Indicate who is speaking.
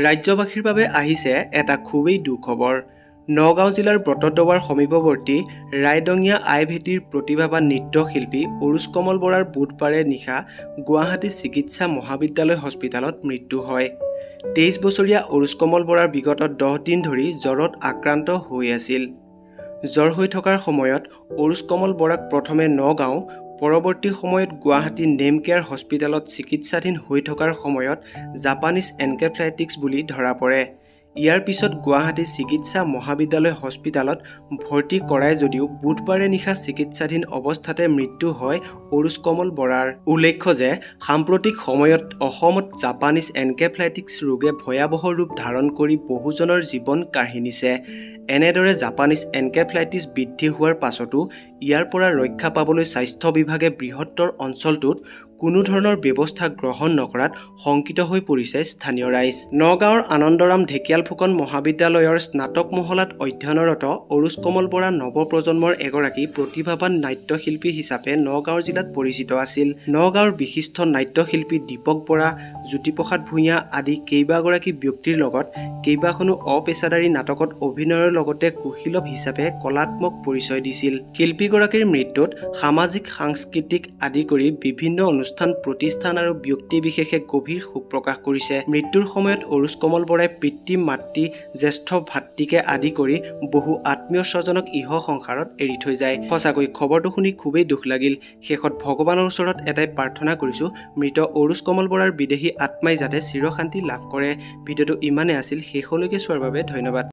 Speaker 1: ৰাজ্যবাসীৰ বাবে আহিছে এটা খুবেই দুখবৰ। নগাঁও জিলাৰ ব্ৰতদৱাৰ সমীপৱৰ্তী ৰাইডঙীয়া আইভেটিৰ প্ৰতিভাৱান নৃত্যশিল্পী অৰুজ কমল বৰাৰ বুধবাৰে নিশা গুৱাহাটী চিকিৎসা মহাবিদ্যালয় হস্পিতালত মৃত্যু হয়। 23 বছৰীয়া অৰুজ কমল বৰাৰ বিগত 10 দিন ধৰি জ্বৰত আক্ৰান্ত হৈ আছিল। জ্বৰ হৈ থকাৰ সময়ত অৰুজ কমল বৰাক প্ৰথমে নগাঁও, পৰৱৰ্তী সময়ত গুৱাহাটী নেম কেয়াৰ হস্পিতালত চিকিৎসাধীন হৈ থকাৰ সময়ত জাপানীজ এনকেফেলাইটিছ বুলি ধৰা পৰে। ইয়াৰ পিছত গুৱাহাটী চিকিৎসা মহাবিদ্যালয় হস্পিতালত ভৰ্তি কৰায় যদিও বুধবাৰে নিশা চিকিৎসাধীন অৱস্থাতে মৃত্যু হয় অৰুজ কমল বৰাৰ। উল্লেখ্য যে সাম্প্ৰতিক সময়ত অসমত জাপানীজ এনকেফেলাইটিছ ৰোগে ভয়াৱহ ৰূপ ধাৰণ কৰি বহুজনৰ জীৱন কাঢ়ি নিছে। এনেদৰে জাপানীজ এনকেফেলাইটিছ বৃদ্ধি হোৱাৰ পাছতো ইয়াৰ পৰা ৰক্ষা পাবলৈ স্বাস্থ্য বিভাগে বৃহত্তৰ অঞ্চলটোত কোনো ধৰণৰ ব্যৱস্থা গ্ৰহণ নকৰাত শংকিত হৈ পৰিছে স্থানীয় ৰাইজ। নগাঁৱৰ আনন্দৰাম ঢেকিয়াল ফুকন মহাবিদ্যালয়ৰ স্নাতক মহলাত অধ্যয়নৰত অৰুজ কমল বৰা নৱপ্ৰজন্মৰ এগৰাকী প্ৰতিভাৱান নাট্যশিল্পী হিচাপে নগাঁও জিলাত পৰিচিত আছিল। নগাঁৱৰ বিশিষ্ট নাট্যশিল্পী দীপক বৰা, জ্যোতিপ্ৰসাদ ভূঞা আদি কেইবাগৰাকী ব্যক্তিৰ লগত কেইবাখনো অপেচাদাৰী নাটকত অভিনয়ৰ লগতে কুশীলৱ হিচাপে কলাত্মক পৰিচয় দিছিল। শিল্পীগৰাকীৰ মৃত্যুত সামাজিক, সাংস্কৃতিক আদি কৰি বিভিন্ন অনুষ্ঠান, প্ৰতিষ্ঠান আৰু ব্যক্তিবিশেষে গভীৰ শোক প্ৰকাশ কৰিছে। মৃত্যুৰ সময়ত অৰুজ কমল বৰাই পিতৃ, মাতৃ, জ্যেষ্ঠ ভাতৃকে আদি কৰি বহু আত্মীয় স্বজনক ইহ সংসাৰত এৰি থৈ যায়। সঁচাকৈ খবৰটো শুনি খুবেই দুখ লাগিল। শেষত ভগৱানৰ ওচৰত এটাই প্ৰাৰ্থনা কৰিছোঁ, মৃত অৰুজ কমল বৰাৰ বিদেহী আত্মাই যাতে চিৰশান্তি লাভ কৰে। ভিডিঅ'টো ইমানে আছিল। শেষলৈকে চোৱাৰ বাবে ধন্যবাদ।